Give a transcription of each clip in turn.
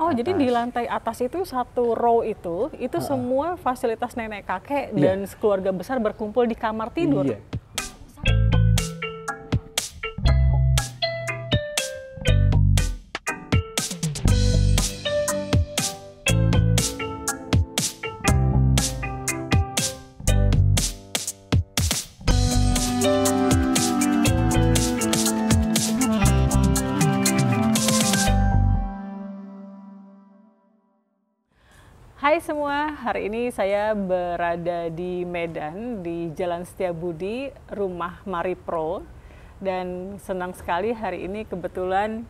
Oh, atas. jadi di lantai atas itu satu row itu semua fasilitas nenek kakek dan keluarga besar berkumpul di kamar tidur. Iya. Hai semua, hari ini saya berada di Medan, di Jalan Setiabudi, rumah Maripro. Dan senang sekali hari ini kebetulan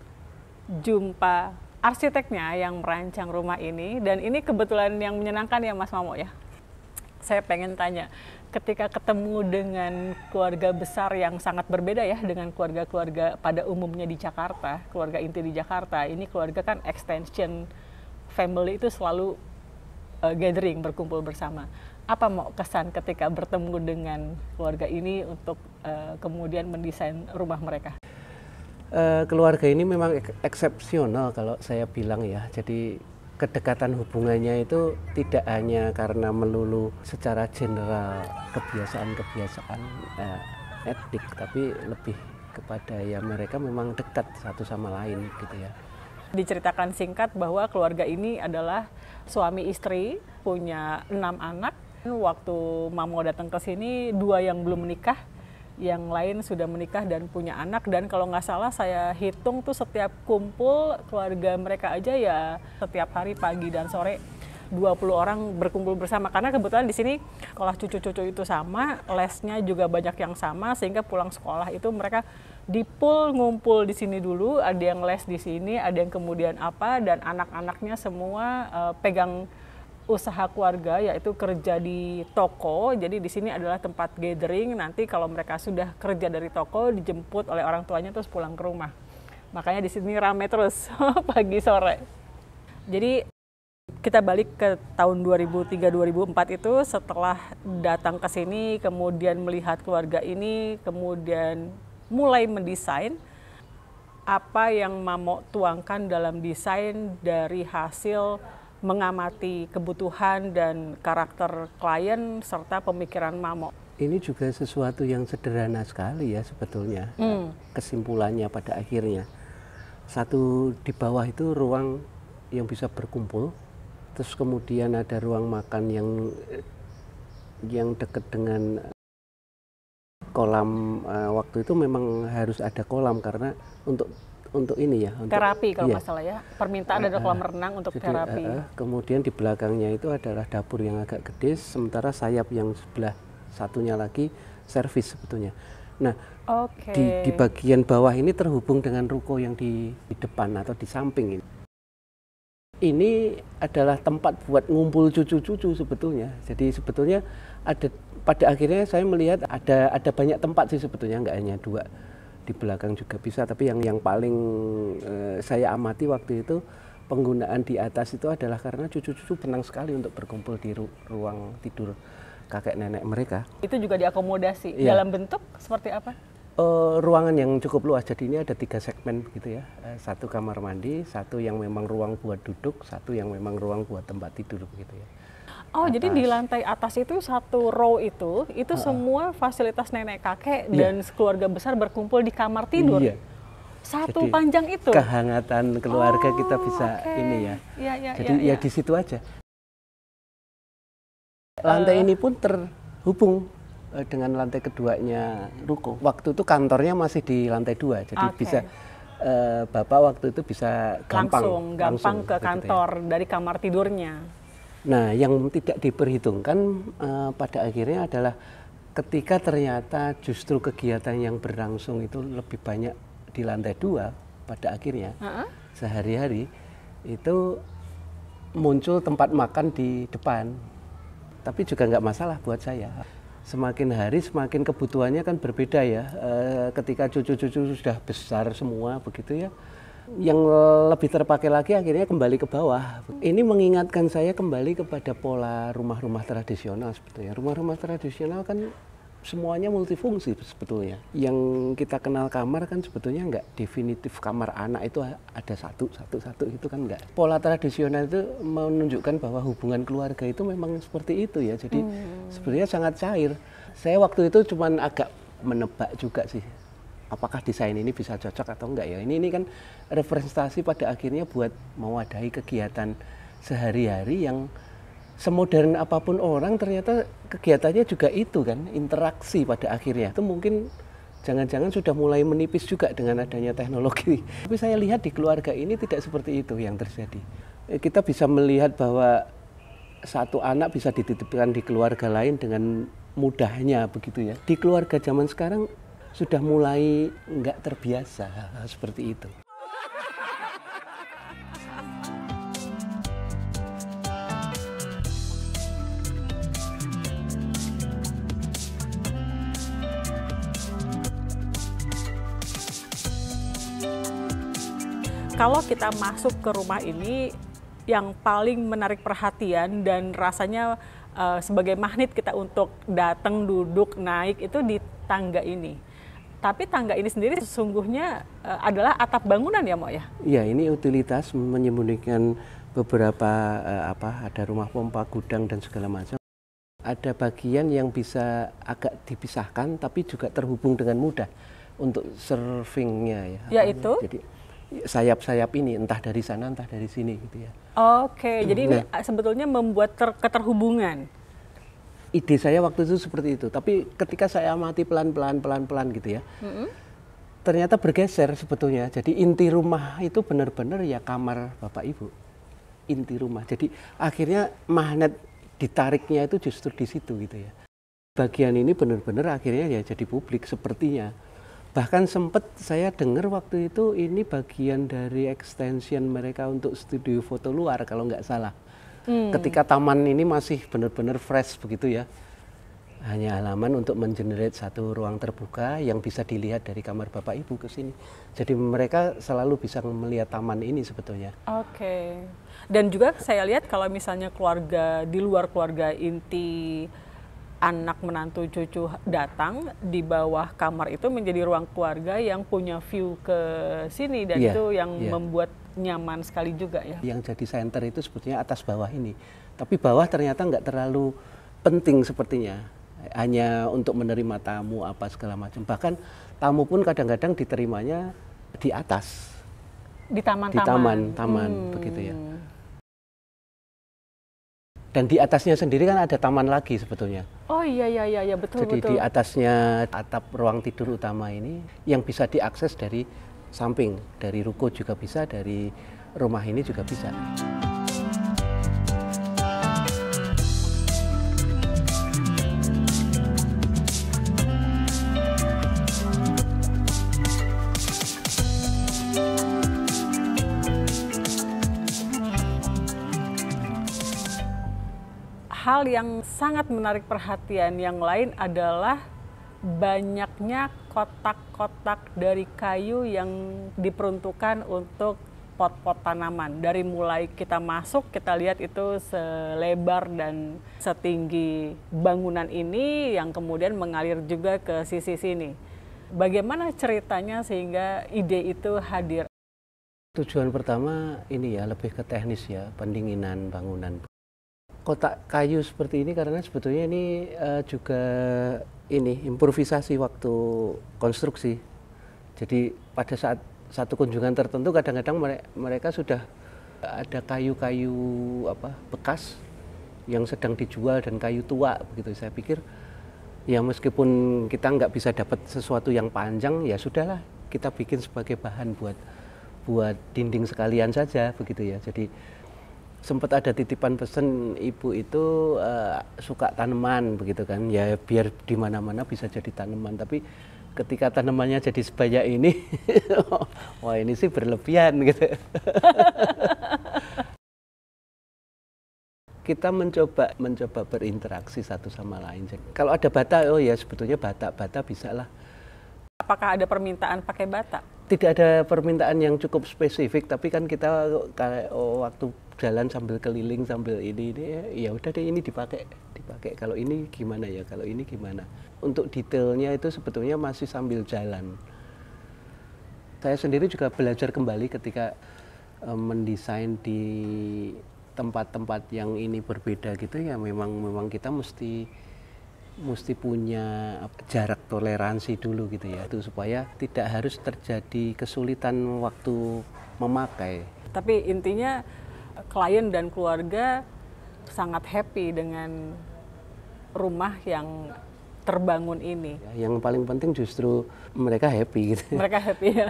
jumpa arsiteknya yang merancang rumah ini. Dan ini kebetulan yang menyenangkan ya Mas Mamo ya. Saya pengen tanya, ketika ketemu dengan keluarga besar yang sangat berbeda ya dengan keluarga-keluarga pada umumnya di Jakarta, keluarga inti di Jakarta, ini keluarga kan extension family itu selalu gathering, berkumpul bersama. Apa mau kesan ketika bertemu dengan keluarga ini untuk kemudian mendesain rumah mereka? Keluarga ini memang eksepsional kalau saya bilang ya. Jadi kedekatan hubungannya itu tidak hanya karena melulu secara general kebiasaan-kebiasaan etik, tapi lebih kepada ya mereka memang dekat satu sama lain gitu ya. Diceritakan singkat bahwa keluarga ini adalah suami istri, punya 6 anak. Waktu Mamo datang ke sini, 2 yang belum menikah, yang lain sudah menikah dan punya anak. Dan kalau nggak salah saya hitung tuh setiap kumpul keluarga mereka aja ya setiap hari pagi dan sore 20 orang berkumpul bersama. Karena kebetulan di sini sekolah cucu-cucu itu sama, lesnya juga banyak yang sama, sehingga pulang sekolah itu mereka di pool ngumpul di sini dulu, ada yang les di sini, ada yang kemudian apa, dan anak-anaknya semua pegang usaha keluarga, yaitu kerja di toko. Jadi di sini adalah tempat gathering, nanti kalau mereka sudah kerja dari toko dijemput oleh orang tuanya terus pulang ke rumah. Makanya di sini rame terus pagi sore. Jadi kita balik ke tahun 2003-2004 itu, setelah datang ke sini kemudian melihat keluarga ini, kemudian mulai mendesain. Apa yang Mamo tuangkan dalam desain dari hasil mengamati kebutuhan dan karakter klien serta pemikiran Mamo? Ini juga sesuatu yang sederhana sekali ya sebetulnya. Kesimpulannya pada akhirnya, satu di bawah itu ruang yang bisa berkumpul, terus kemudian ada ruang makan yang dekat dengan kolam. Waktu itu memang harus ada kolam karena untuk ini ya, untuk terapi kalau nggak salah ya, permintaan ada kolam renang untuk jadi, terapi. Kemudian di belakangnya itu adalah dapur yang agak gede, sementara sayap yang sebelah satunya lagi servis sebetulnya. Nah, di bagian bawah ini terhubung dengan ruko yang di depan atau di samping ini. Ini adalah tempat buat ngumpul cucu-cucu sebetulnya. Jadi sebetulnya pada akhirnya saya melihat ada banyak tempat sih sebetulnya, nggak hanya 2, di belakang juga bisa. Tapi yang paling saya amati waktu itu penggunaan di atas itu adalah karena cucu-cucu senang sekali untuk berkumpul di ruang tidur kakek nenek mereka. Itu juga diakomodasi dalam bentuk seperti apa? Ruangan yang cukup luas, jadi ini ada 3 segmen begitu ya. 1 kamar mandi, 1 yang memang ruang buat duduk, 1 yang memang ruang buat tempat tidur begitu ya. Oh, jadi di lantai atas itu satu row itu semua fasilitas nenek kakek dan keluarga besar berkumpul di kamar tidur. Iya. Satu Jadi, panjang itu. Kehangatan keluarga kita bisa ini ya. Jadi ya di situ aja. Lantai ini pun terhubung dengan lantai keduanya ruko. Waktu itu kantornya masih di lantai 2, jadi bisa Bapak waktu itu bisa gampang ke kantor ya, dari kamar tidurnya. Nah, yang tidak diperhitungkan pada akhirnya adalah ketika ternyata justru kegiatan yang berlangsung itu lebih banyak di lantai 2 pada akhirnya sehari-hari itu muncul tempat makan di depan. Tapi juga nggak masalah buat saya. Semakin hari semakin kebutuhannya kan berbeda ya. Ketika cucu-cucu sudah besar semua begitu ya, yang lebih terpakai lagi akhirnya kembali ke bawah. Ini mengingatkan saya kembali kepada pola rumah-rumah tradisional sebetulnya. Rumah-rumah tradisional kan semuanya multifungsi sebetulnya. Yang kita kenal kamar kan sebetulnya nggak definitif kamar anak itu ada satu itu kan nggak. Pola tradisional itu menunjukkan bahwa hubungan keluarga itu memang seperti itu ya. Jadi sebenarnya sangat cair. Saya waktu itu cuman agak menebak juga sih, apakah desain ini bisa cocok atau enggak ya. Ini kan representasi pada akhirnya buat mewadahi kegiatan sehari-hari yang semodern apapun orang, ternyata kegiatannya juga itu kan, interaksi pada akhirnya. Itu mungkin jangan-jangan sudah mulai menipis juga dengan adanya teknologi. Tapi saya lihat di keluarga ini tidak seperti itu yang terjadi. Kita bisa melihat bahwa satu anak bisa dititipkan di keluarga lain dengan mudahnya begitu ya. Di keluarga zaman sekarang sudah mulai nggak terbiasa hal seperti itu. Kalau kita masuk ke rumah ini, yang paling menarik perhatian dan rasanya sebagai magnet kita untuk datang, duduk, naik itu di tangga ini. Tapi tangga ini sendiri sesungguhnya adalah atap bangunan ya, Mo ya? Iya, ini utilitas menyembunyikan beberapa ada rumah pompa, gudang dan segala macam. Ada bagian yang bisa agak dipisahkan tapi juga terhubung dengan mudah untuk surfingnya ya. Yaitu? Jadi sayap-sayap ini entah dari sana entah dari sini gitu ya. Oke, jadi ini sebetulnya membuat keterhubungan. Ide saya waktu itu seperti itu, tapi ketika saya amati pelan-pelan gitu ya, ternyata bergeser sebetulnya. Jadi inti rumah itu benar-benar ya kamar Bapak Ibu, inti rumah. Jadi akhirnya magnet ditariknya itu justru di situ gitu ya. Bagian ini benar-benar akhirnya ya jadi publik sepertinya. Bahkan sempat saya dengar waktu itu ini bagian dari extension mereka untuk studio foto luar kalau nggak salah. Ketika taman ini masih benar-benar fresh begitu ya. Hanya halaman untuk mengenerate satu ruang terbuka yang bisa dilihat dari kamar Bapak Ibu ke sini. Jadi mereka selalu bisa melihat taman ini sebetulnya. Oke. Dan juga saya lihat kalau misalnya keluarga di luar keluarga inti, anak menantu cucu datang, di bawah kamar itu menjadi ruang keluarga yang punya view ke sini dan itu yang membuat nyaman sekali juga ya. Yang jadi center itu sebetulnya atas bawah ini, tapi bawah ternyata nggak terlalu penting sepertinya, hanya untuk menerima tamu apa segala macam. Bahkan tamu pun kadang-kadang diterimanya di atas, di taman begitu ya. Dan di atasnya sendiri kan ada taman lagi sebetulnya. Oh iya betul. Jadi di atasnya atap ruang tidur utama ini yang bisa diakses dari samping, dari ruko juga bisa, dari rumah ini juga bisa. Hal yang sangat menarik perhatian yang lain adalah banyaknya kotak-kotak dari kayu yang diperuntukkan untuk pot-pot tanaman. Dari mulai kita masuk, kita lihat itu selebar dan setinggi bangunan ini yang kemudian mengalir juga ke sisi sini. Bagaimana ceritanya sehingga ide itu hadir? Tujuan pertama ini ya lebih ke teknis ya, pendinginan bangunan. Kotak kayu seperti ini karena sebetulnya ini juga improvisasi waktu konstruksi. Jadi pada saat satu kunjungan tertentu kadang-kadang mereka sudah ada kayu-kayu bekas yang sedang dijual dan kayu tua begitu. Saya pikir ya meskipun kita nggak bisa dapat sesuatu yang panjang ya sudahlah kita bikin sebagai bahan buat dinding sekalian saja begitu ya. Jadi sempat ada titipan pesen ibu itu suka tanaman begitu kan ya, biar di mana-mana bisa jadi tanaman, tapi ketika tanamannya jadi sebanyak ini wah ini sih berlebihan gitu. Kita mencoba berinteraksi satu sama lain. Kalau ada bata, oh ya sebetulnya bata bisa lah. Apakah ada permintaan pakai bata? Tidak ada permintaan yang cukup spesifik, tapi kan kita waktu jalan sambil keliling sambil ini ya udah deh ini dipakai dipakai, kalau ini gimana ya, kalau ini gimana. Untuk detailnya itu sebetulnya masih sambil jalan. Saya sendiri juga belajar kembali ketika mendesain di tempat-tempat yang ini berbeda gitu ya, memang kita mesti punya jarak toleransi dulu gitu ya, itu supaya tidak harus terjadi kesulitan waktu memakai. Tapi intinya klien dan keluarga sangat happy dengan rumah yang terbangun ini. Yang paling penting justru mereka happy gitu. Mereka happy ya.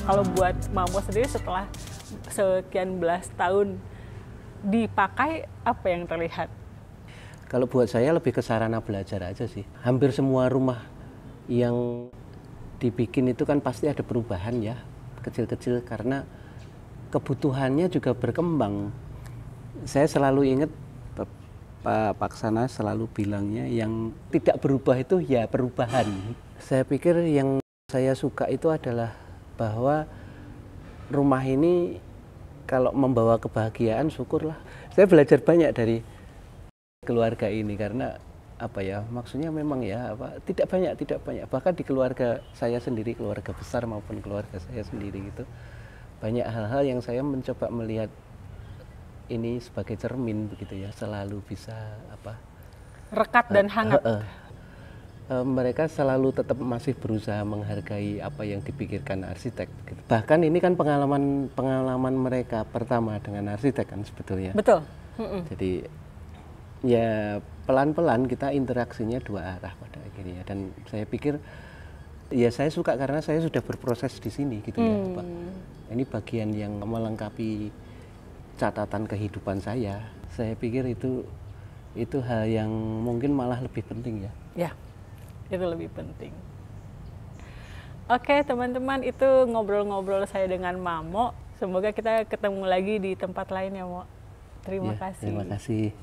Kalau buat Mamo sendiri setelah sekian belas tahun dipakai, apa yang terlihat? Kalau buat saya lebih ke sarana belajar aja sih. Hampir semua rumah yang dibikin itu kan pasti ada perubahan ya, kecil-kecil, karena kebutuhannya juga berkembang. Saya selalu ingat Pak Paksana selalu bilangnya yang tidak berubah itu ya perubahan. Saya pikir yang saya suka itu adalah bahwa rumah ini kalau membawa kebahagiaan, syukurlah. Saya belajar banyak dari keluarga ini karena apa ya, maksudnya memang ya tidak banyak, bahkan di keluarga saya sendiri, keluarga besar maupun keluarga saya sendiri gitu, banyak hal-hal yang saya mencoba melihat ini sebagai cermin begitu ya, selalu bisa rekat dan hangat. Mereka selalu tetap masih berusaha menghargai apa yang dipikirkan arsitek. Bahkan ini kan pengalaman mereka pertama dengan arsitek kan sebetulnya. Betul. Jadi ya pelan-pelan kita interaksinya dua arah pada akhirnya. Dan saya pikir ya saya suka karena saya sudah berproses di sini gitu ya, Pak. Ini bagian yang melengkapi catatan kehidupan saya. Saya pikir itu hal yang mungkin malah lebih penting ya. Ya. Itu lebih penting. Oke teman-teman, itu ngobrol-ngobrol saya dengan Mamo. Semoga kita ketemu lagi di tempat lain ya, Mo. Terima kasih. Terima kasih.